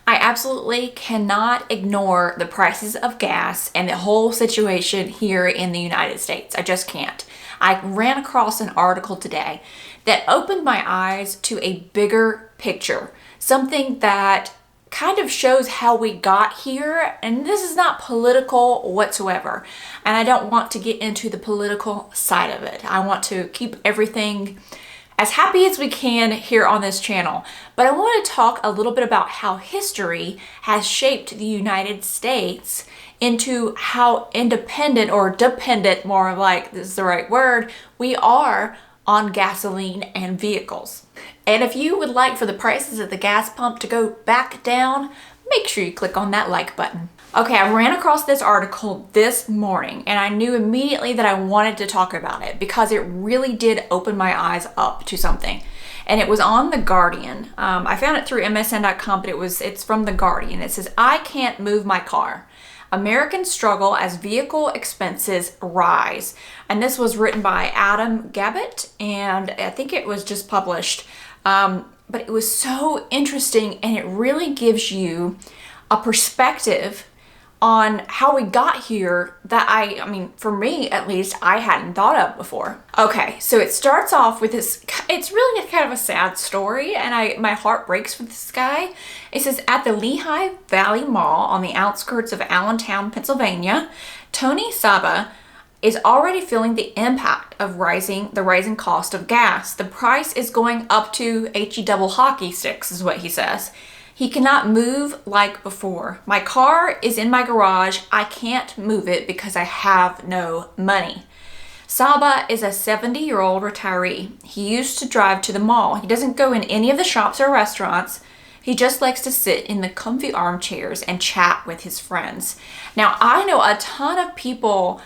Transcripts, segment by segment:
I absolutely cannot ignore the prices of gas and the whole situation here in the United States. I just can't. I ran across an article today that opened my eyes to a bigger picture, something that kind of shows how we got here. And this is not political whatsoever. And I don't want to get into the political side of it. I want to keep everything as happy as we can here on this channel. But I want to talk a little bit about how history has shaped the United States into how independent or dependent, more like this is the right word, we are on gasoline and vehicles. And if you would like for the prices at the gas pump to go back down, make sure you click on that like button. Okay, I ran across this article this morning and I knew immediately that I wanted to talk about it because it really did open my eyes up to something. And it was on The Guardian. I found it through MSN.com, but it's from The Guardian. It says, "I can't move my car. Americans struggle as vehicle expenses rise." And this was written by Adam Gabbett, and I think it was just published. But it was so interesting, and it really gives you a perspective on how we got here that I mean, for me at least, I hadn't thought of before. Okay, so it starts off with this, it's really kind of a sad story, and my heart breaks for this guy. It says, "At the Lehigh Valley Mall on the outskirts of Allentown, Pennsylvania, Tony Saba is already feeling the impact of the rising cost of gas. The price is going up to HE double hockey sticks," is what he says. "He cannot move like before. My car is in my garage. I can't move it because I have no money." Saba is a 70-year-old retiree. He used to drive to the mall. He doesn't go in any of the shops or restaurants. He just likes to sit in the comfy armchairs and chat with his friends. Now, I know a ton of people,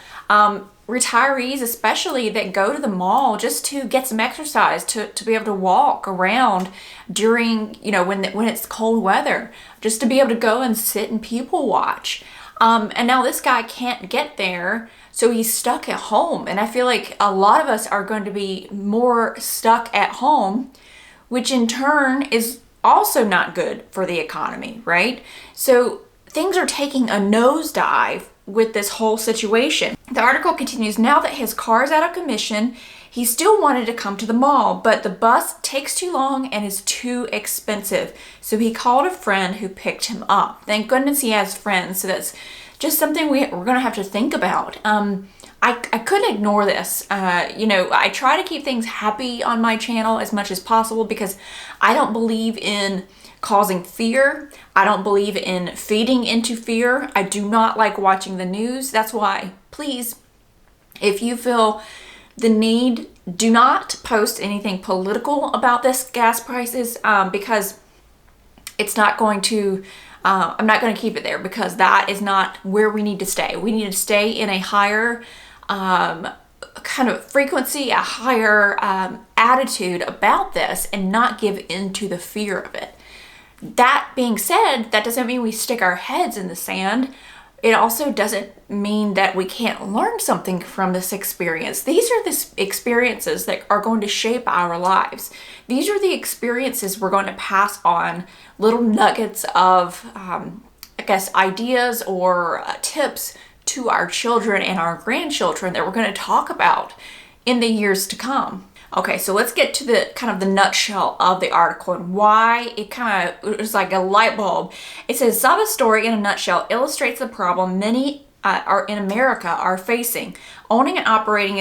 retirees especially, that go to the mall just to get some exercise, to be able to walk around during, when it's cold weather, just to be able to go and sit and people watch. And now this guy can't get there, so he's stuck at home. And I feel like a lot of us are going to be more stuck at home, which in turn is also not good for the economy, right? So things are taking a nosedive with this whole situation. The article continues, "Now that his car is out of commission, he still wanted to come to the mall, but the bus takes too long and is too expensive. So he called a friend who picked him up." Thank goodness he has friends. So that's just something we're going to have to think about. I couldn't ignore this. I try to keep things happy on my channel as much as possible because I don't believe in causing fear. I don't believe in feeding into fear. I do not like watching the news. That's why, please, if you feel the need, do not post anything political about this gas prices, because it's not going to, I'm not going to keep it there because that is not where we need to stay. We need to stay in a higher kind of frequency, a higher attitude about this and not give in to the fear of it. That being said, that doesn't mean we stick our heads in the sand. It also doesn't mean that we can't learn something from this experience. These are the experiences that are going to shape our lives. These are the experiences we're going to pass on, little nuggets of, ideas or tips to our children and our grandchildren that we're going to talk about in the years to come. Okay, so let's get to the nutshell of the article and why it was like a light bulb. It says, "Saba's story in a nutshell illustrates the problem many in America are facing. Owning and operating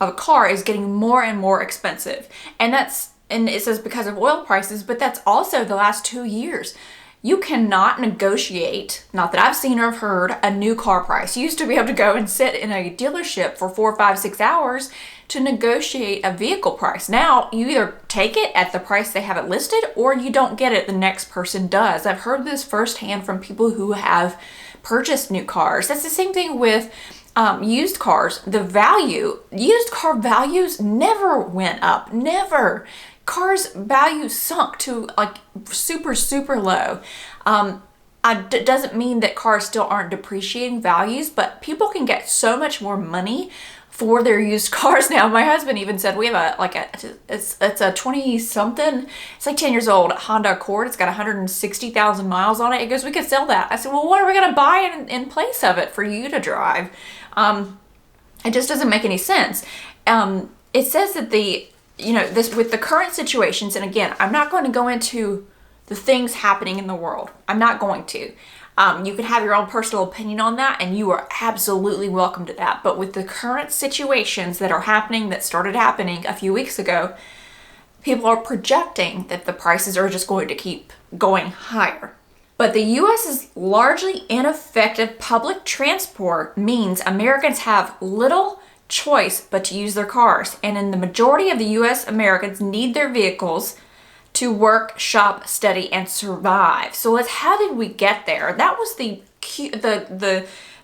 a car is getting more and more expensive." And it says because of oil prices, but that's also the last 2 years. You cannot negotiate, not that I've seen or have heard, a new car price. You used to be able to go and sit in a dealership for 4, 5, 6 hours to negotiate a vehicle price. Now, you either take it at the price they have it listed or you don't get it, the next person does. I've heard this firsthand from people who have purchased new cars. That's the same thing with used cars. Used car values never went up, never. Cars value sunk to like super, super low. It doesn't mean that cars still aren't depreciating values, but people can get so much more money for their used cars now. My husband even said we have it's a 20 something, it's like 10 years old Honda Accord. It's got 160,000 miles on it. He goes, we could sell that. I said, well, what are we going to buy in place of it for you to drive? It just doesn't make any sense. It says that this with the current situations, and again, I'm not going to go into the things happening in the world. I'm not going to. You can have your own personal opinion on that, and you are absolutely welcome to that. But with the current situations that are happening, that started happening a few weeks ago, people are projecting that the prices are just going to keep going higher. But the U.S.'s largely ineffective public transport means Americans have little choice but to use their cars. And in the majority of the U.S., Americans need their vehicles to work, shop, study, and survive. So how did we get there? That was the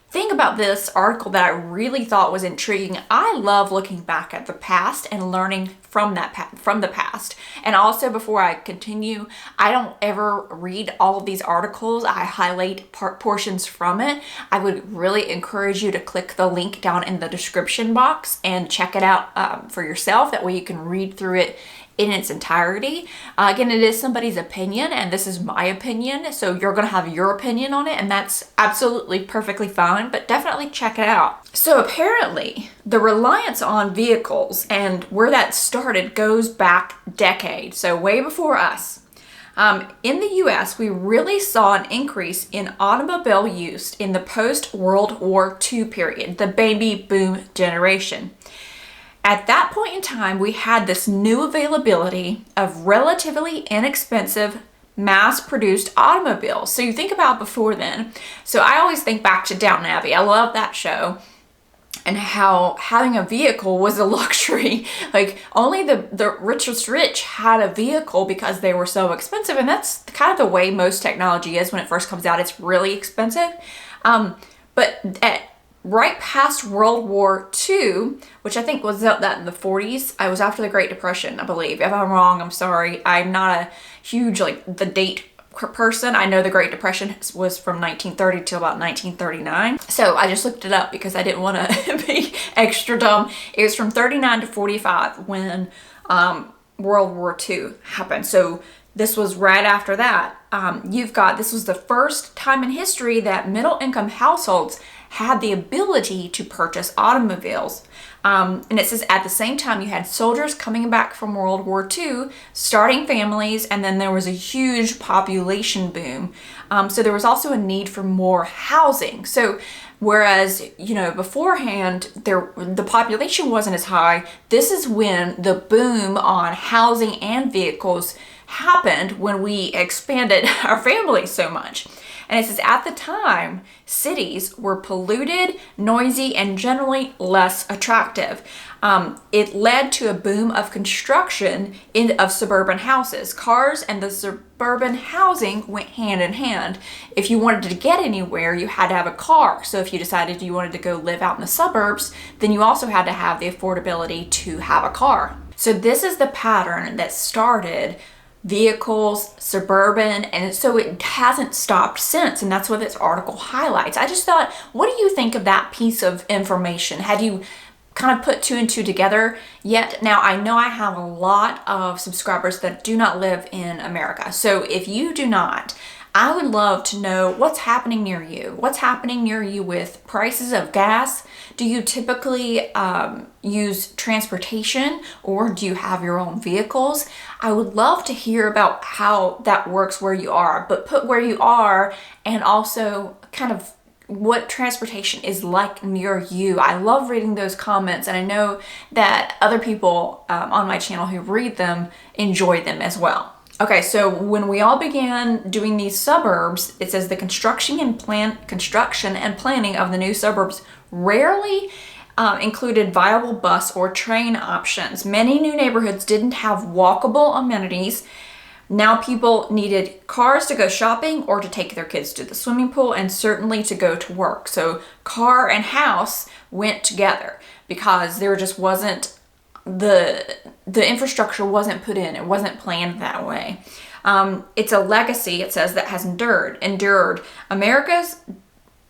thing about this article that I really thought was intriguing. I love looking back at the past and learning from the past. And also, before I continue, I don't ever read all of these articles. I highlight portions from it. I would really encourage you to click the link down in the description box and check it out for yourself. That way you can read through it in its entirety. Again, it is somebody's opinion, and this is my opinion, so you're gonna have your opinion on it, and that's absolutely perfectly fine, but definitely check it out. So apparently, the reliance on vehicles and where that started goes back decades, so way before us. In the US, we really saw an increase in automobile use in the post-World War II period, the baby boom generation. At that point in time, we had this new availability of relatively inexpensive, mass-produced automobiles. So you think about before then. So I always think back to Downton Abbey. I love that show. And how having a vehicle was a luxury. Like, only the richest rich had a vehicle because they were so expensive. And that's kind of the way most technology is when it first comes out. It's really expensive. But right past World War II, which I think was that in the 40s. I was after the Great Depression, I believe. If I'm wrong, I'm sorry. I'm not a huge, the date person. I know the Great Depression was from 1930 to about 1939. So I just looked it up because I didn't want to be extra dumb. It was from 39 to 45 when World War II happened. So this was right after that. This was the first time in history that middle income households had the ability to purchase automobiles. And it says at the same time you had soldiers coming back from World War II, starting families, and then there was a huge population boom. So there was also a need for more housing. So whereas, beforehand, the population wasn't as high, this is when the boom on housing and vehicles happened, when we expanded our families so much. And it says at the time, cities were polluted, noisy, and generally less attractive. It led to a boom of construction of suburban houses. Cars and the suburban housing went hand in hand. If you wanted to get anywhere, you had to have a car. So if you decided you wanted to go live out in the suburbs, then you also had to have the affordability to have a car. So this is the pattern that started vehicles, suburban, and so it hasn't stopped since, and that's what this article highlights. I just thought, what do you think of that piece of information? Have you kind of put two and two together yet? Now, I know I have a lot of subscribers that do not live in America, so if you do not, I would love to know what's happening near you. What's happening near you with prices of gas? Do you typically use transportation, or do you have your own vehicles? I would love to hear about how that works where you are, but put where you are and also kind of what transportation is like near you. I love reading those comments, and I know that other people on my channel who read them enjoy them as well. Okay, so when we all began doing these suburbs, it says the construction and planning of the new suburbs rarely included viable bus or train options. Many new neighborhoods didn't have walkable amenities. Now people needed cars to go shopping or to take their kids to the swimming pool, and certainly to go to work. So car and house went together because there just wasn't the infrastructure wasn't put in. It wasn't planned that way. It's a legacy, it says, that has endured. America's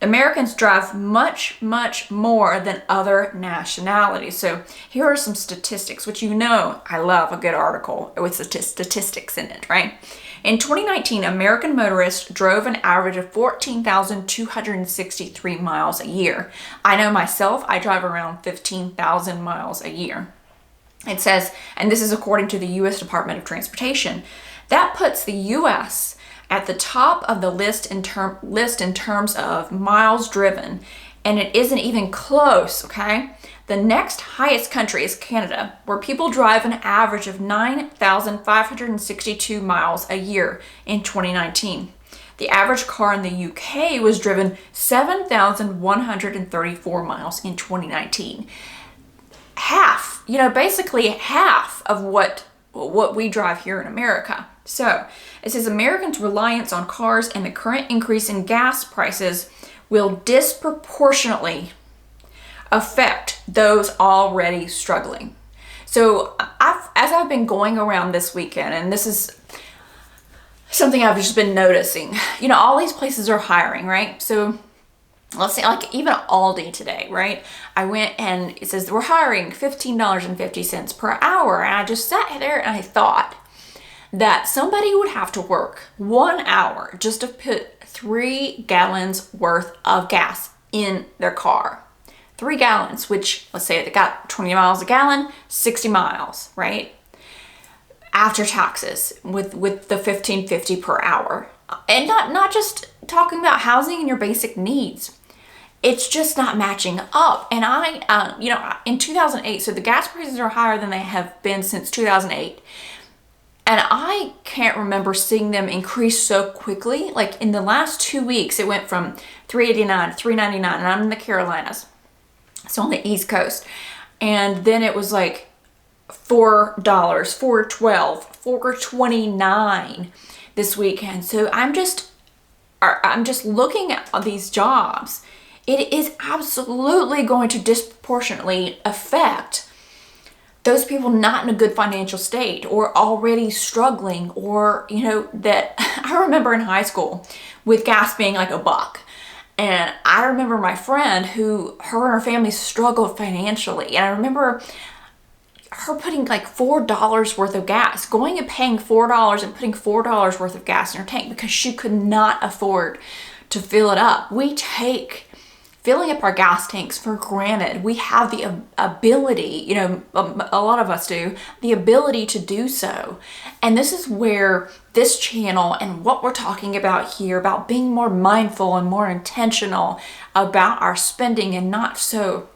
Americans drive much, much more than other nationalities. So here are some statistics, which I love a good article with statistics in it, right? In 2019, American motorists drove an average of 14,263 miles a year. I know myself, I drive around 15,000 miles a year. It says, and this is according to the U.S. Department of Transportation, that puts the U.S. at the top of the list in terms of miles driven, and it isn't even close, okay? The next highest country is Canada, where people drive an average of 9,562 miles a year in 2019. The average car in the UK was driven 7,134 miles in 2019. Half, basically half of what we drive here in America. So it says Americans' reliance on cars and the current increase in gas prices will disproportionately affect those already struggling. So as I've been going around this weekend, and this is something I've just been noticing, all these places are hiring, right? So let's say like even Aldi today, right? I went and it says we're hiring $15.50 per hour. And I just sat there and I thought that somebody would have to work 1 hour just to put 3 gallons worth of gas in their car. 3 gallons, which let's say they got 20 miles a gallon, 60 miles, right? After taxes with the $15.50 per hour. And not just talking about housing and your basic needs. It's just not matching up. And in 2008, so the gas prices are higher than they have been since 2008. And I can't remember seeing them increase so quickly. Like in the last 2 weeks, it went from $3.89 to $3.99, and I'm in the Carolinas, so on the East Coast. And then it was like $4, $4.12, $4.29 this weekend. So I'm just looking at these jobs. It is absolutely going to disproportionately affect those people not in a good financial state or already struggling, or, that I remember in high school with gas being like $1. And I remember my friend her and her family struggled financially. And I remember her putting like $4 worth of gas, going and paying $4 and putting $4 worth of gas in her tank because she could not afford to fill it up. We take filling up our gas tanks for granted. We have the ability, a lot of us do, the ability to do so. And this is where this channel and what we're talking about here, about being more mindful and more intentional about our spending and not so,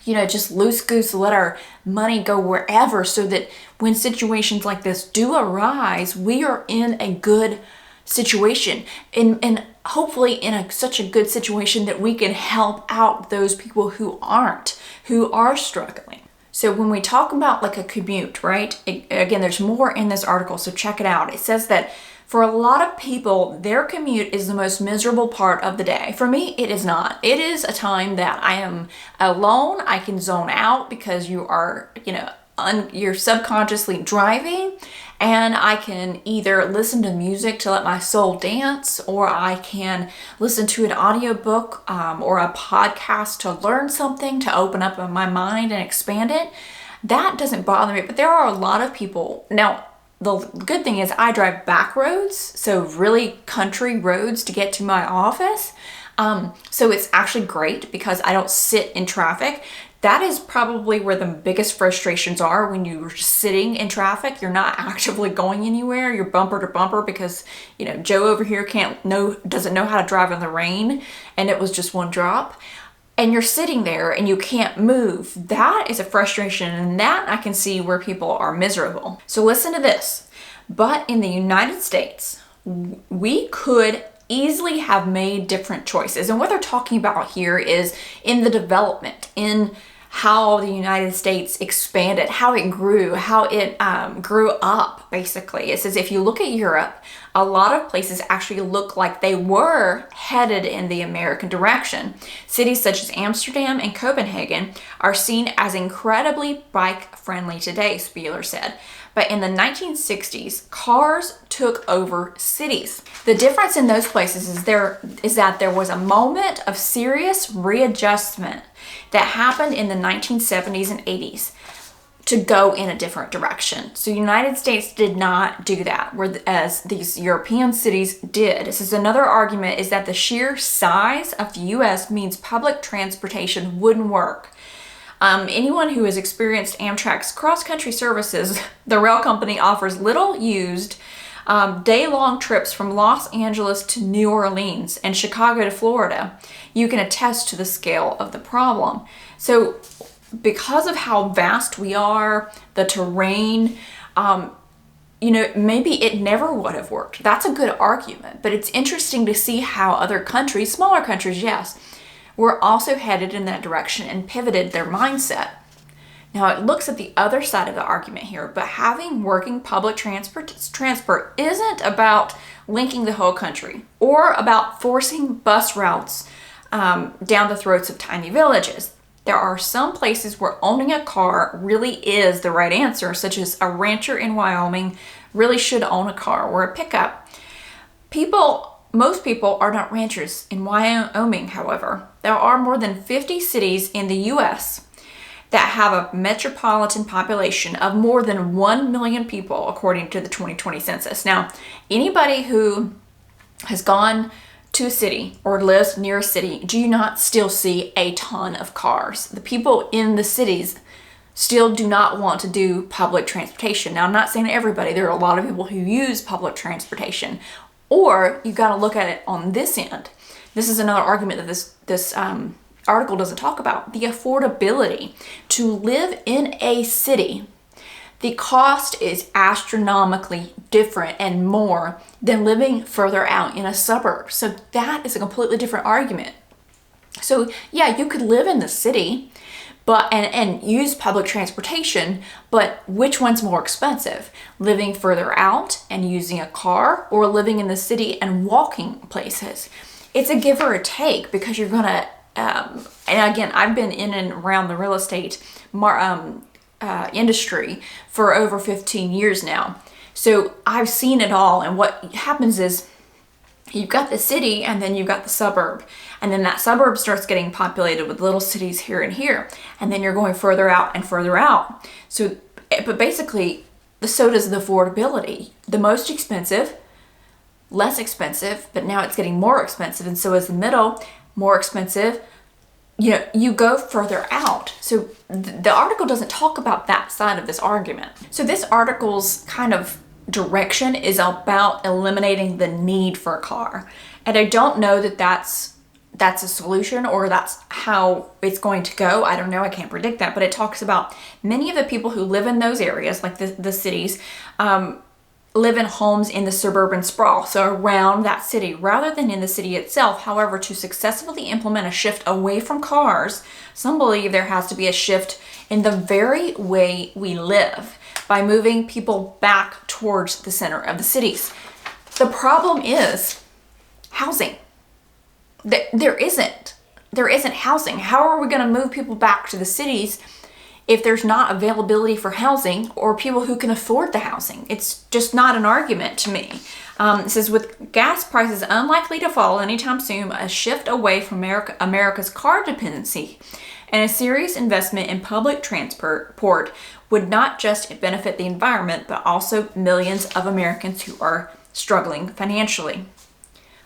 just loose goose, let our money go wherever, so that when situations like this do arise, we are in a good situation and hopefully in such a good situation that we can help out those people who are struggling. So when we talk about like a commute, right? Again, there's more in this article, so check it out. It says that for a lot of people, their commute is the most miserable part of the day. For me, it is not. It is a time that I am alone. I can zone out because you are, you're subconsciously driving, and I can either listen to music to let my soul dance, or I can listen to an audiobook or a podcast to learn something, to open up my mind and expand it. That doesn't bother me, but there are a lot of people. Now, the good thing is I drive back roads, so really country roads to get to my office. So it's actually great because I don't sit in traffic. That is probably where the biggest frustrations are when you're sitting in traffic. You're not actively going anywhere. You're bumper to bumper because, Joe over here doesn't know how to drive in the rain, and it was just one drop. And you're sitting there and you can't move. That is a frustration, and that I can see where people are miserable. So listen to this. But in the United States, we could easily have made different choices. And what they're talking about here is in the development, in how the United States expanded, how it grew up, basically. It says if you look at Europe, a lot of places actually look like they were headed in the American direction. Cities such as Amsterdam and Copenhagen are seen as incredibly bike-friendly today, Spieler said. But in the 1960s, cars took over cities. The difference in those places is that there was a moment of serious readjustment that happened in the 1970s and 80s to go in a different direction. So the United States did not do that, whereas these European cities did. This is another argument, is that the sheer size of the US means public transportation wouldn't work. Anyone who has experienced Amtrak's cross-country services, the rail company offers little used day-long trips from Los Angeles to New Orleans and Chicago to Florida. You can attest to the scale of the problem. So because of how vast we are, the terrain, maybe it never would have worked. That's a good argument, but it's interesting to see how other countries, smaller countries, yes, were also headed in that direction and pivoted their mindset. Now, it looks at the other side of the argument here, but having working public transport isn't about linking the whole country or about forcing bus routes down the throats of tiny villages. There are some places where owning a car really is the right answer, such as a rancher in Wyoming really should own a car or a pickup. Most people are not ranchers in Wyoming, however. There are more than 50 cities in the US that have a metropolitan population of more than 1 million people, according to the 2020 census. Now, anybody who has gone to a city or lives near a city, do you not still see a ton of cars? The people in the cities still do not want to do public transportation. Now, I'm not saying everybody. There are a lot of people who use public transportation. Or you got to look at it on this end. This is another argument that this article doesn't talk about. The affordability to live in a city. The cost is astronomically different and more than living further out in a suburb. So that is a completely different argument. So yeah, you could live in the city, but and use public transportation, but which one's more expensive? Living further out and using a car, or living in the city and walking places? It's a give or a take, because you're gonna, and again, I've been in and around the real estate industry for over 15 years now. So I've seen it all, and what happens is you've got the city and then you've got the suburb, and then that suburb starts getting populated with little cities here and here, and then you're going further out and further out. So, but basically, so does the affordability. The most expensive, less expensive, but now it's getting more expensive, and so is the middle, more expensive. You go further out. So the article doesn't talk about that side of this argument. So this article's kind of direction is about eliminating the need for a car. And I don't know that that's a solution, or that's how it's going to go. I don't know. I can't predict that. But it talks about many of the people who live in those areas, like the cities, live in homes in the suburban sprawl, so around that city, rather than in the city itself. However, to successfully implement a shift away from cars, some believe there has to be a shift in the very way we live by moving people back towards the center of the cities. The problem is housing. There isn't housing. How are we going to move people back to the cities if there's not availability for housing or people who can afford the housing? It's just not an argument to me. It says, with gas prices unlikely to fall anytime soon, a shift away from America's car dependency and a serious investment in public transport would not just benefit the environment, but also millions of Americans who are struggling financially.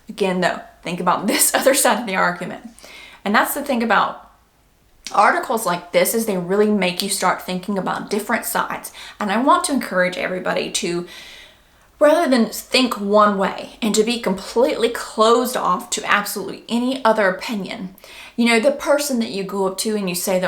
Again, though, think about this other side of the argument. And that's the thing about articles like this, is they really make you start thinking about different sides. And I want to encourage everybody to, rather than think one way and to be completely closed off to absolutely any other opinion, the person that you go up to and you say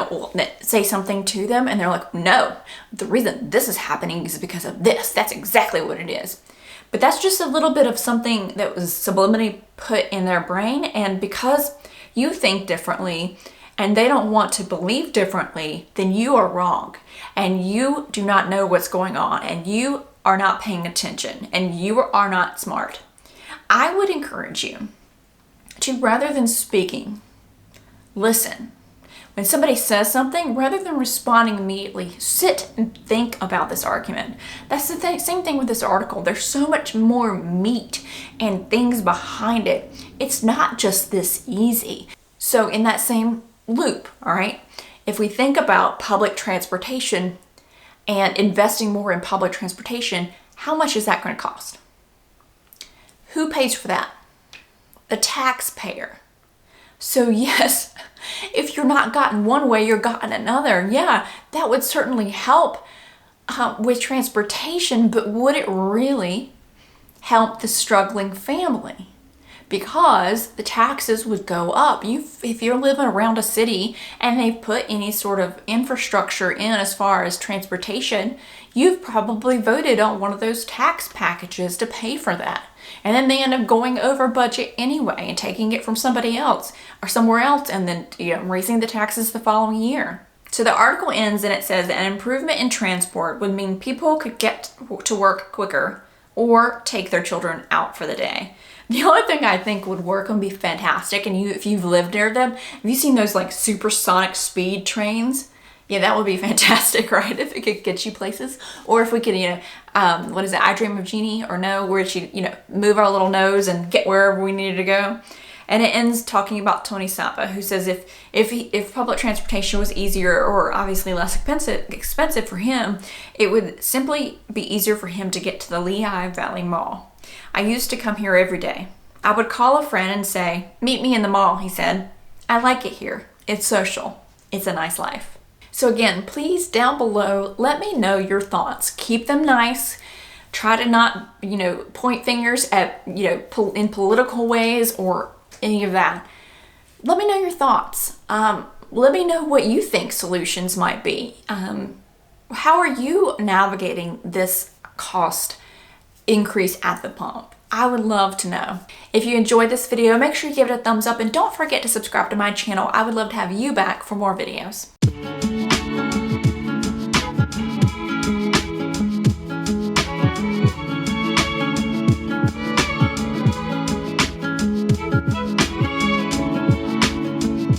something to them and they're like, no, the reason this is happening is because of this. That's exactly what it is. But that's just a little bit of something that was subliminally put in their brain. And because you think differently and they don't want to believe differently, then you are wrong. And you do not know what's going on. And you are not paying attention. And you are not smart. I would encourage you to, rather than speaking, listen. When somebody says something, rather than responding immediately, sit and think about this argument. That's the same thing with this article. There's so much more meat and things behind it. It's not just this easy. So in that same loop, all right, if we think about public transportation and investing more in public transportation, how much is that going to cost? Who pays for that? The taxpayer. So yes, if you're not gotten one way, you're gotten another. Yeah, that would certainly help with transportation, but would it really help the struggling family? Because the taxes would go up. If you're living around a city and they've put any sort of infrastructure in as far as transportation, you've probably voted on one of those tax packages to pay for that. And then they end up going over budget anyway and taking it from somebody else or somewhere else and then raising the taxes the following year. So the article ends and it says an improvement in transport would mean people could get to work quicker or take their children out for the day. The only thing I think would work and be fantastic, and if you've lived near them, have you seen those like supersonic speed trains? Yeah, that would be fantastic, right? If it could get you places. Or if we could, what is it, I Dream of Jeannie, or no, where she, move our little nose and get wherever we needed to go. And it ends talking about Tony Sapa, who says if public transportation was easier or obviously less expensive for him, it would simply be easier for him to get to the Lehigh Valley Mall. I used to come here every day. I would call a friend and say, "Meet me in the mall," he said. "I like it here. It's social. It's a nice life." So again, please down below, let me know your thoughts. Keep them nice. Try to not, point fingers at, in political ways or any of that. Let me know your thoughts. Let me know what you think solutions might be. How are you navigating this cost increase at the pump? I would love to know. If you enjoyed this video, make sure you give it a thumbs up and don't forget to subscribe to my channel. I would love to have you back for more videos.